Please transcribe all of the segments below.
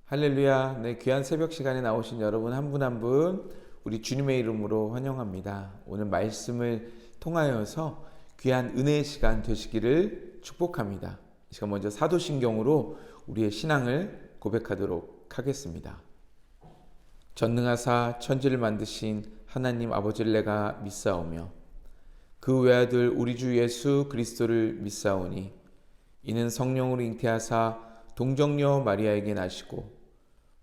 할렐루야. 네, 귀한 새벽 시간에 나오신 여러분 한 분 한 분 우리 주님의 이름으로 환영합니다. 오늘 말씀을 통하여서 귀한 은혜의 시간 되시기를 축복합니다. 이 시간 먼저 사도신경으로 우리의 신앙을 고백하도록 하겠습니다. 전능하사 천지를 만드신 하나님 아버지를 내가 믿사오며 그 외아들 우리 주 예수 그리스도를 믿사오니 이는 성령으로 잉태하사 동정녀 마리아에게 나시고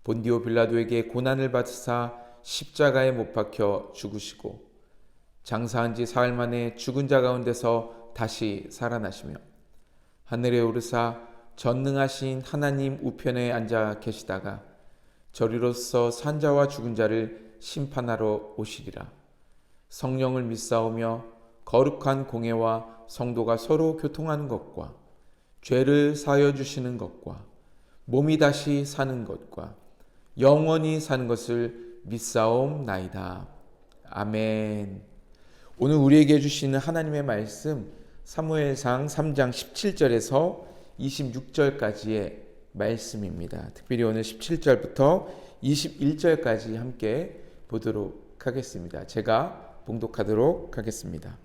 본디오 빌라도에게 고난을 받으사 십자가에 못 박혀 죽으시고 장사한 지 사흘 만에 죽은 자 가운데서 다시 살아나시며 하늘에 오르사 전능하신 하나님 우편에 앉아 계시다가 저리로서 산자와 죽은 자를 심판하러 오시리라. 성령을 믿사오며 거룩한 공회와 성도가 서로 교통하는 것과 죄를 사하여 주시는 것과 몸이 다시 사는 것과 영원히 사는 것을 믿사옵나이다. 아멘. 오늘 우리에게 주시는 하나님의 말씀 사무엘상 3장 17절에서 26절까지의 말씀입니다. 특별히 오늘 17절부터 21절까지 함께 보도록 하겠습니다. 제가 봉독하도록 하겠습니다.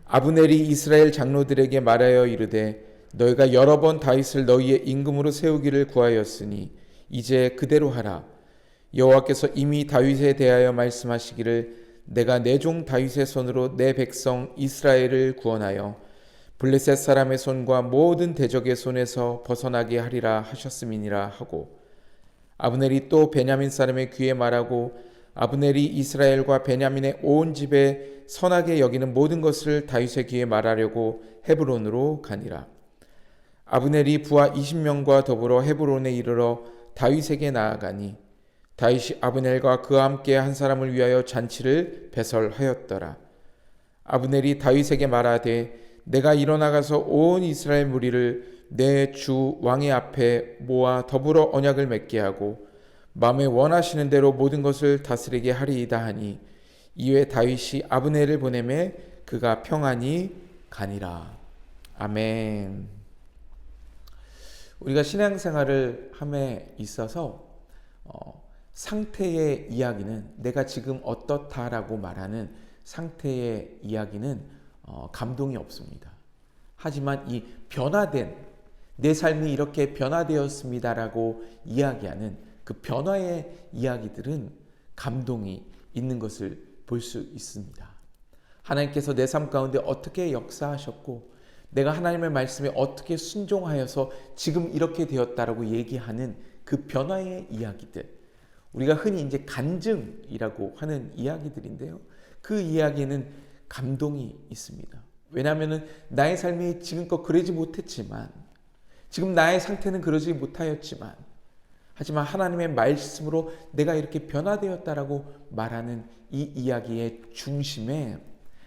아브넬이 이스라엘 장로들에게 말하여 이르되 너희가 여러 번 다윗을 너희의 임금으로 세우기를 구하였으니 이제 그대로 하라. 여호와께서 이미 다윗에 대하여 말씀하시기를 내가 내 종 다윗의 손으로 내 백성 이스라엘을 구원하여 블레셋 사람의 손과 모든 대적의 손에서 벗어나게 하리라 하셨음이니라 하고 아브넬이 또 베냐민 사람의 귀에 말하고 아브넬이 이스라엘과 베냐민의 온 집에 선하게 여기는 모든 것을 다윗의 귀에 말하려고 헤브론으로 가니라. 아브넬이 부하 20명과 더불어 헤브론에 이르러 다윗에게 나아가니 다윗이 아브넬과 그와 함께 한 사람을 위하여 잔치를 배설하였더라. 아브넬이 다윗에게 말하되 내가 일어나가서 온 이스라엘 무리를 내 주 왕의 앞에 모아 더불어 언약을 맺게 하고 마음에 원하시는 대로 모든 것을 다스리게 하리이다 하니 이에 다윗이 아브넬을 보내매 그가 평안히 가니라. 아멘. 우리가 신앙생활을 함에 있어서 상태의 이야기는 내가 지금 어떻다라고 말하는 상태의 이야기는 감동이 없습니다. 하지만 이 변화된 내 삶이 이렇게 변화되었습니다라고 이야기하는 그 변화의 이야기들은 감동이 있는 것을 볼 수 있습니다. 하나님께서 내 삶 가운데 어떻게 역사하셨고 내가 하나님의 말씀에 어떻게 순종하여서 지금 이렇게 되었다라고 얘기하는 그 변화의 이야기들, 우리가 흔히 이제 간증이라고 하는 이야기들인데요. 그 이야기는 감동이 있습니다. 왜냐하면 나의 삶이 지금껏 그러지 못했지만, 지금 나의 상태는 그러지 못하였지만, 하지만 하나님의 말씀으로 내가 이렇게 변화되었다라고 말하는 이 이야기의 중심에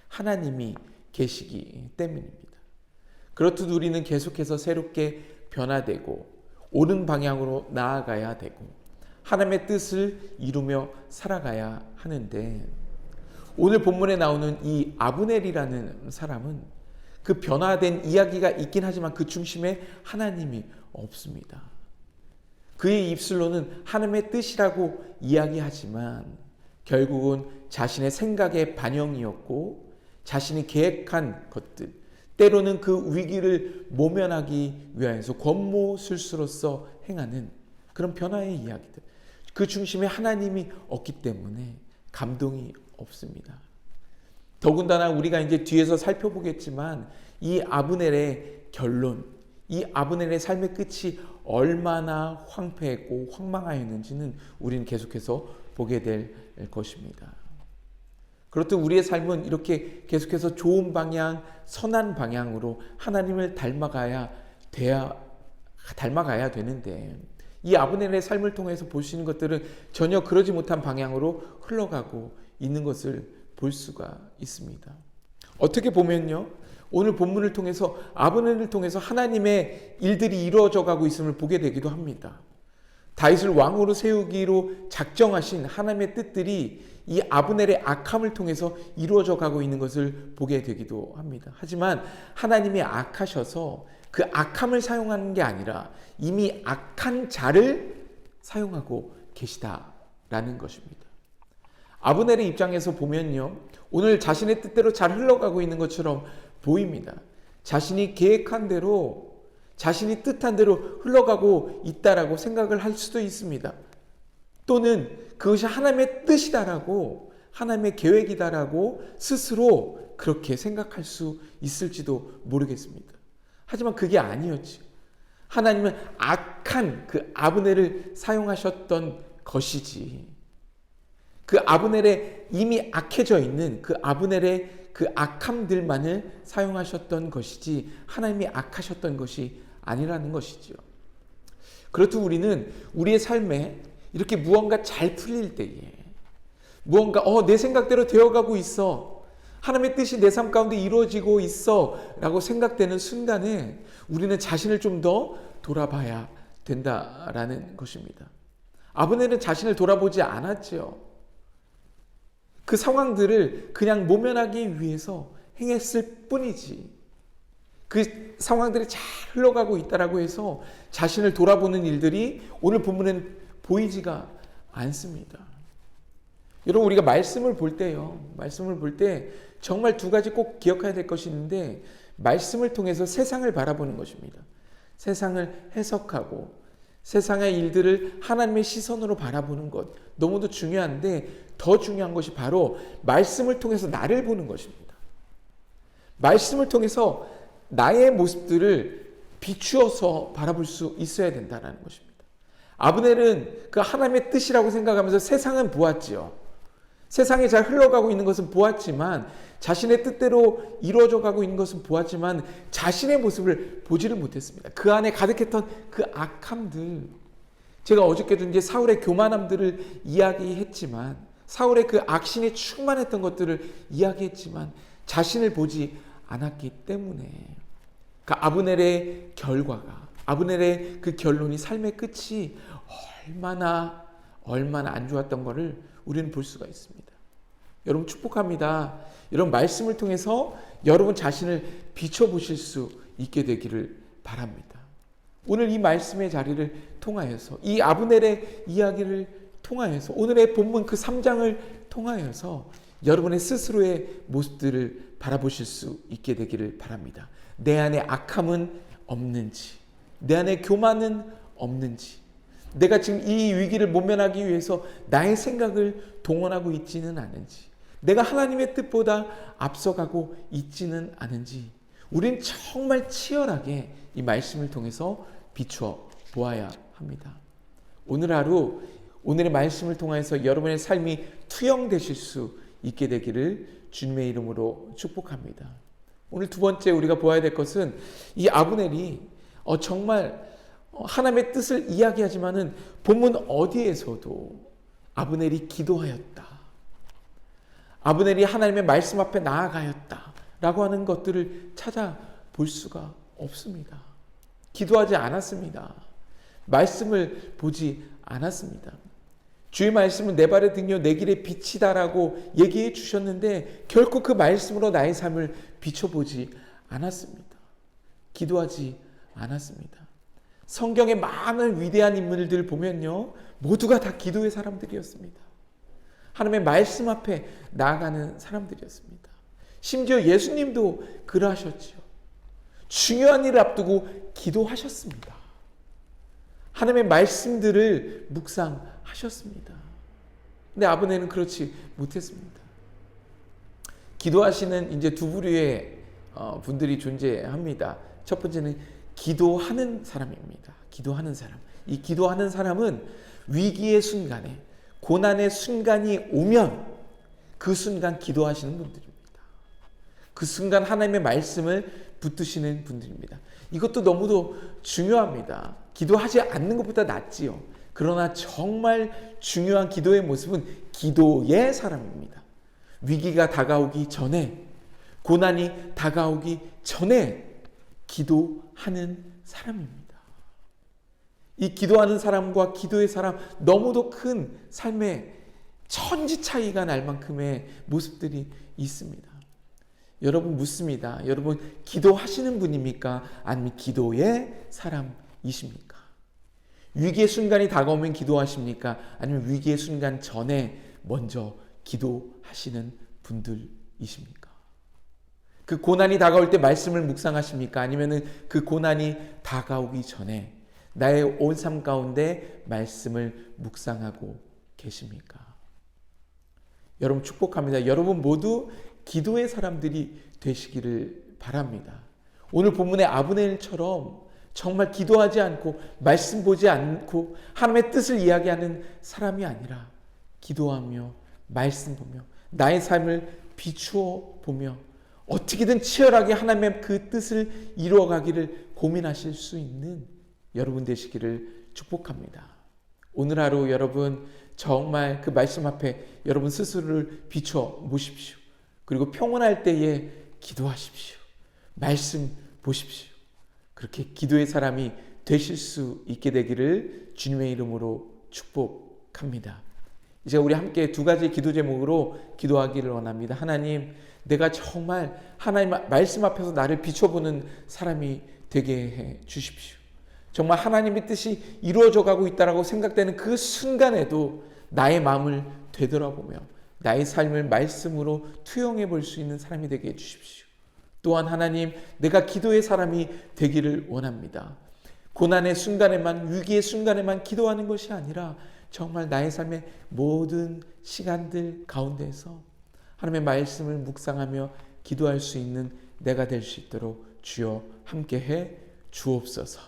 하나님이 계시기 때문입니다. 그렇듯 우리는 계속해서 새롭게 변화되고 옳은 방향으로 나아가야 되고 하나님의 뜻을 이루며 살아가야 하는데, 오늘 본문에 나오는 이 아브넬이라는 사람은 그 변화된 이야기가 있긴 하지만 그 중심에 하나님이 없습니다. 그의 입술로는 하나님의 뜻이라고 이야기하지만 결국은 자신의 생각의 반영이었고 자신이 계획한 것들, 때로는 그 위기를 모면하기 위하여서 권모술수로서 행하는 그런 변화의 이야기들, 그 중심에 하나님이 없기 때문에 감동이 없습니다. 더군다나 우리가 이제 뒤에서 살펴보겠지만 이 아브넬의 결론, 이 아브넬의 삶의 끝이 얼마나 황폐했고 황망하였는지는 우리는 계속해서 보게 될 것입니다. 그렇듯 우리의 삶은 이렇게 계속해서 좋은 방향, 선한 방향으로 하나님을 닮아가야 되는데, 이 아브넬의 삶을 통해서 볼 수 있는 것들은 전혀 그러지 못한 방향으로 흘러가고 있는 것을 볼 수가 있습니다. 어떻게 보면요, 오늘 본문을 통해서 아브넬을 통해서 하나님의 일들이 이루어져 가고 있음을 보게 되기도 합니다. 다윗을 왕으로 세우기로 작정하신 하나님의 뜻들이 이 아브넬의 악함을 통해서 이루어져 가고 있는 것을 보게 되기도 합니다. 하지만 하나님이 악하셔서 그 악함을 사용하는 게 아니라 이미 악한 자를 사용하고 계시다라는 것입니다. 아브넬의 입장에서 보면요, 오늘 자신의 뜻대로 잘 흘러가고 있는 것처럼 보입니다. 자신이 계획한 대로, 자신이 뜻한 대로 흘러가고 있다라고 생각을 할 수도 있습니다. 또는 그것이 하나님의 뜻이다라고, 하나님의 계획이다라고 스스로 그렇게 생각할 수 있을지도 모르겠습니다. 하지만 그게 아니었죠. 하나님은 악한 그 아브넬을 사용하셨던 것이지, 그 아브넬에 이미 악해져 있는 그 아브넬의 그 악함들만을 사용하셨던 것이지 하나님이 악하셨던 것이 아니라는 것이죠. 그렇듯 우리는 우리의 삶에 이렇게 무언가 잘 풀릴 때에, 무언가 내 생각대로 되어가고 있어, 하나님의 뜻이 내 삶 가운데 이루어지고 있어 라고 생각되는 순간에 우리는 자신을 좀 더 돌아봐야 된다라는 것입니다. 아브넬은 자신을 돌아보지 않았죠. 그 상황들을 그냥 모면하기 위해서 행했을 뿐이지, 그 상황들이 잘 흘러가고 있다라고 해서 자신을 돌아보는 일들이 오늘 본문에는 보이지가 않습니다. 여러분, 우리가 말씀을 볼 때요, 말씀을 볼 때 정말 두 가지 꼭 기억해야 될 것이 있는데, 말씀을 통해서 세상을 바라보는 것입니다. 세상을 해석하고 세상의 일들을 하나님의 시선으로 바라보는 것, 너무도 중요한데 더 중요한 것이 바로 말씀을 통해서 나를 보는 것입니다. 말씀을 통해서 나의 모습들을 비추어서 바라볼 수 있어야 된다는 것입니다. 아브넬은 그 하나님의 뜻이라고 생각하면서 세상은 보았지요. 세상에 잘 흘러가고 있는 것은 보았지만, 자신의 뜻대로 이루어져 가고 있는 것은 보았지만 자신의 모습을 보지를 못했습니다. 그 안에 가득했던 그 악함들, 제가 어저께도 이제 사울의 교만함들을 이야기했지만, 사울의 그 악신이 충만했던 것들을 이야기했지만 자신을 보지 않았기 때문에 그 아브넬의 결과가, 아브넬의 그 결론이, 삶의 끝이 얼마나 안 좋았던 것을 우리는 볼 수가 있습니다. 여러분, 축복합니다. 여러분, 말씀을 통해서 여러분 자신을 비춰보실 수 있게 되기를 바랍니다. 오늘 이 말씀의 자리를 통하여서, 이 아브넬의 이야기를 통하여서, 오늘의 본문 그 3장을 통하여서 여러분의 스스로의 모습들을 바라보실 수 있게 되기를 바랍니다. 내 안에 악함은 없는지, 내 안에 교만은 없는지, 내가 지금 이 위기를 모면하기 위해서 나의 생각을 동원하고 있지는 않은지, 내가 하나님의 뜻보다 앞서가고 있지는 않은지, 우린 정말 치열하게 이 말씀을 통해서 비추어 보아야 합니다. 오늘 하루, 오늘의 말씀을 통해서 여러분의 삶이 투영되실 수 있게 되기를 주님의 이름으로 축복합니다. 오늘 두 번째 우리가 보아야 될 것은, 이 아브넬이 정말 하나님의 뜻을 이야기하지만은 본문 어디에서도 아브넬이 기도하였다, 아브넬이 하나님의 말씀 앞에 나아가였다 라고 하는 것들을 찾아볼 수가 없습니다. 기도하지 않았습니다. 말씀을 보지 않았습니다. 주의 말씀은 내 발의 등이요 내 길의 빛이다라고 얘기해 주셨는데 결코 그 말씀으로 나의 삶을 비춰보지 않았습니다. 기도하지 않았습니다. 성경의 많은 위대한 인물들 보면요, 모두가 다 기도의 사람들이었습니다. 하나님의 말씀 앞에 나아가는 사람들이었습니다. 심지어 예수님도 그러하셨지요. 중요한 일을 앞두고 기도하셨습니다. 하나님의 말씀들을 묵상하셨습니다. 근데 아브넬은 그렇지 못했습니다. 기도하시는 이제 두 부류의 분들이 존재합니다. 첫 번째는 기도하는 사람입니다. 기도하는 사람. 이 기도하는 사람은 위기의 순간에, 고난의 순간이 오면 그 순간 기도하시는 분들입니다. 그 순간 하나님의 말씀을 붙드시는 분들입니다. 이것도 너무도 중요합니다. 기도하지 않는 것보다 낫지요. 그러나 정말 중요한 기도의 모습은 기도의 사람입니다. 위기가 다가오기 전에, 고난이 다가오기 전에 기도하는 사람입니다. 이 기도하는 사람과 기도의 사람, 너무도 큰 삶의 천지 차이가 날 만큼의 모습들이 있습니다. 여러분, 묻습니다. 여러분, 기도하시는 분입니까? 아니면 기도의 사람이십니까? 위기의 순간이 다가오면 기도하십니까? 아니면 위기의 순간 전에 먼저 기도하시는 분들이십니까? 그 고난이 다가올 때 말씀을 묵상하십니까? 아니면 그 고난이 다가오기 전에 나의 온 삶 가운데 말씀을 묵상하고 계십니까? 여러분 축복합니다. 여러분 모두 기도의 사람들이 되시기를 바랍니다. 오늘 본문의 아브넬처럼 정말 기도하지 않고 말씀 보지 않고 하나님의 뜻을 이야기하는 사람이 아니라 기도하며 말씀 보며 나의 삶을 비추어 보며 어떻게든 치열하게 하나님의 그 뜻을 이루어가기를 고민하실 수 있는 여러분 되시기를 축복합니다. 오늘 하루 여러분 정말 그 말씀 앞에 여러분 스스로를 비춰 보십시오. 그리고 평온할 때에 기도하십시오. 말씀 보십시오. 그렇게 기도의 사람이 되실 수 있게 되기를 주님의 이름으로 축복합니다. 이제 우리 함께 두 가지 기도 제목으로 기도하기를 원합니다. 하나님, 내가 정말 하나님 말씀 앞에서 나를 비춰보는 사람이 되게 해 주십시오. 정말 하나님의 뜻이 이루어져 가고 있다라고 생각되는 그 순간에도 나의 마음을 되돌아보며 나의 삶을 말씀으로 투영해 볼 수 있는 사람이 되게 해 주십시오. 또한 하나님, 내가 기도의 사람이 되기를 원합니다. 고난의 순간에만, 위기의 순간에만 기도하는 것이 아니라 정말 나의 삶의 모든 시간들 가운데서 하나님의 말씀을 묵상하며 기도할 수 있는 내가 될 수 있도록 주여 함께해 주옵소서.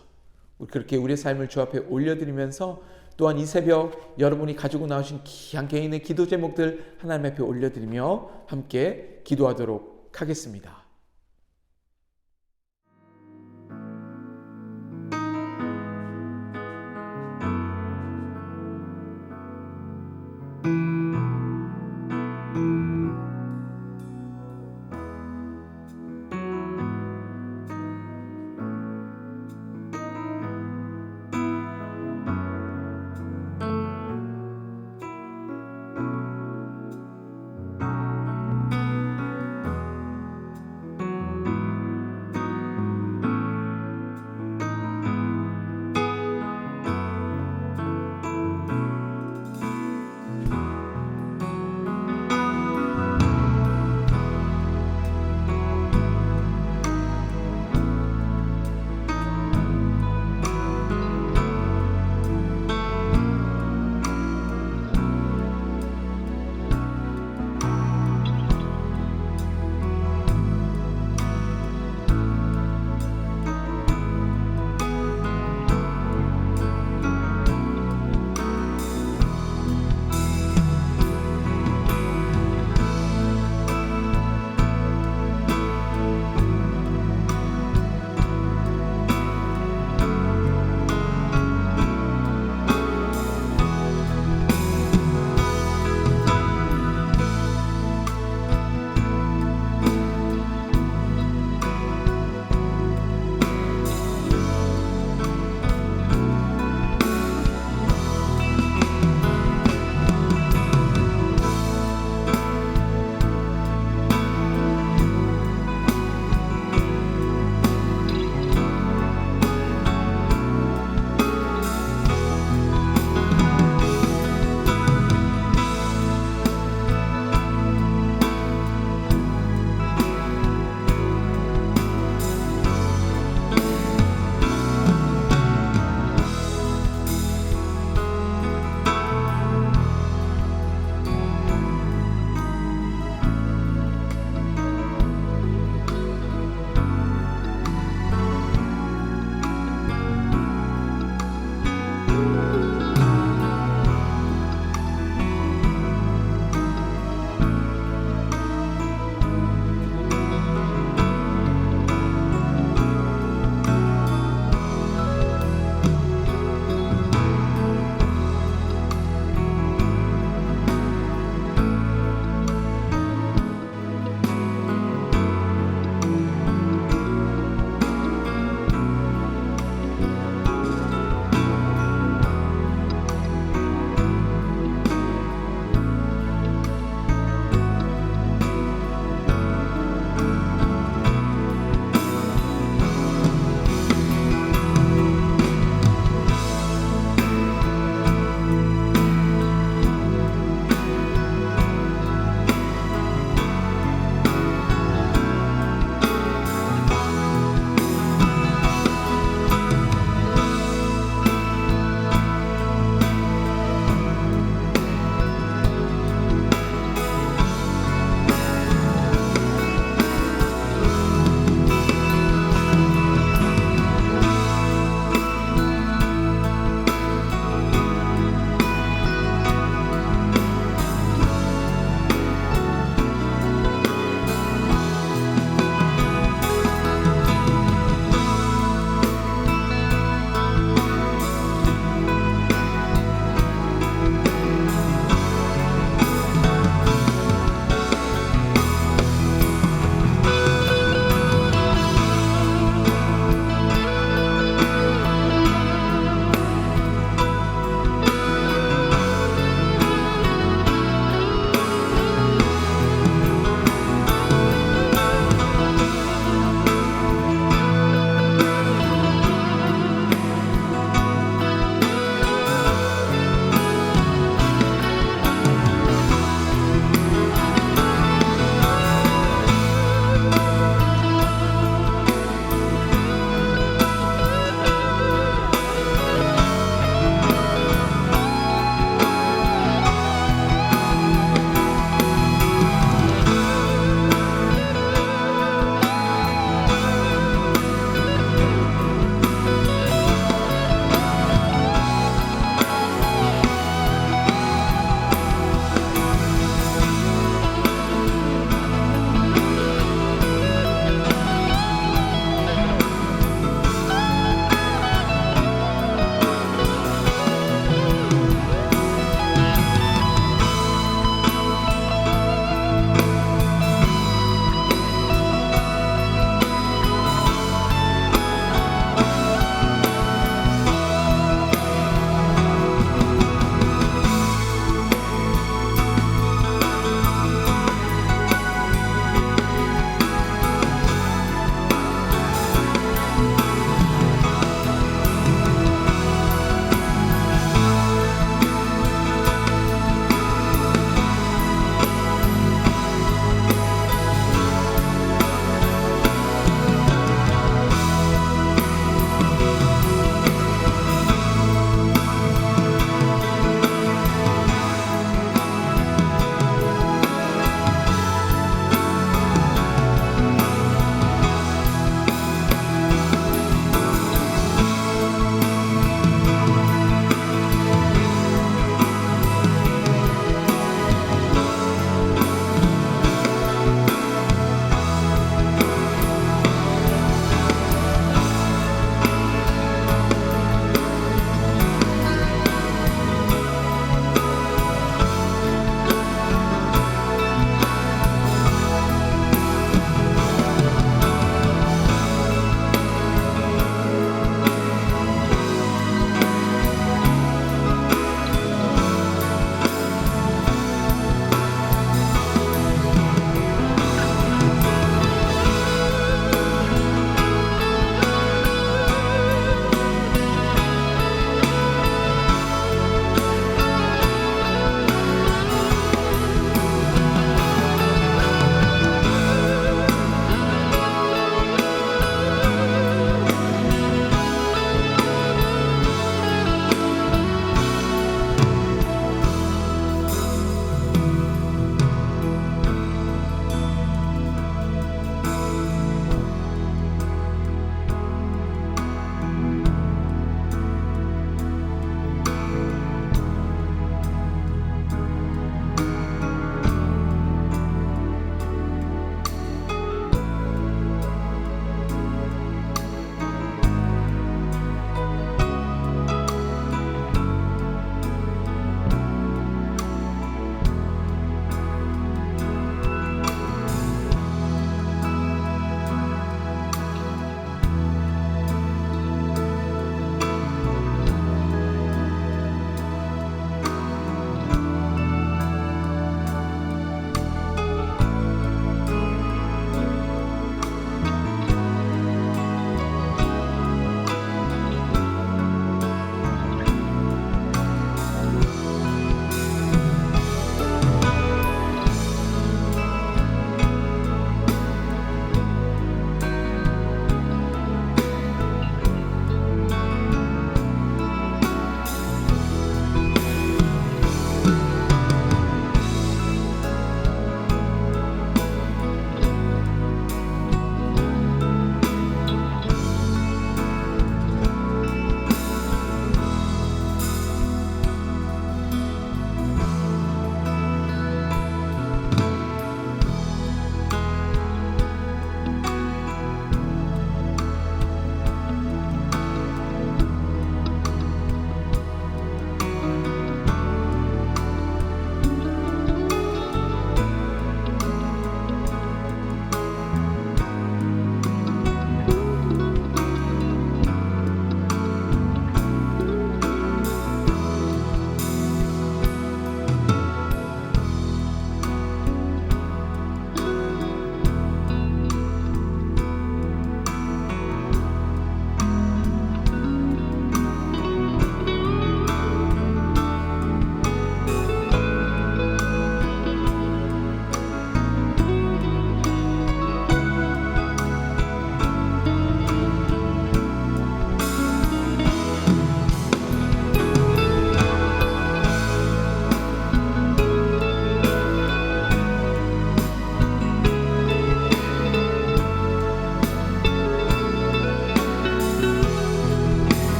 그렇게 우리의 삶을 주 앞에 올려드리면서 또한 이 새벽 여러분이 가지고 나오신 귀한 개인의 기도 제목들 하나님 앞에 올려드리며 함께 기도하도록 하겠습니다.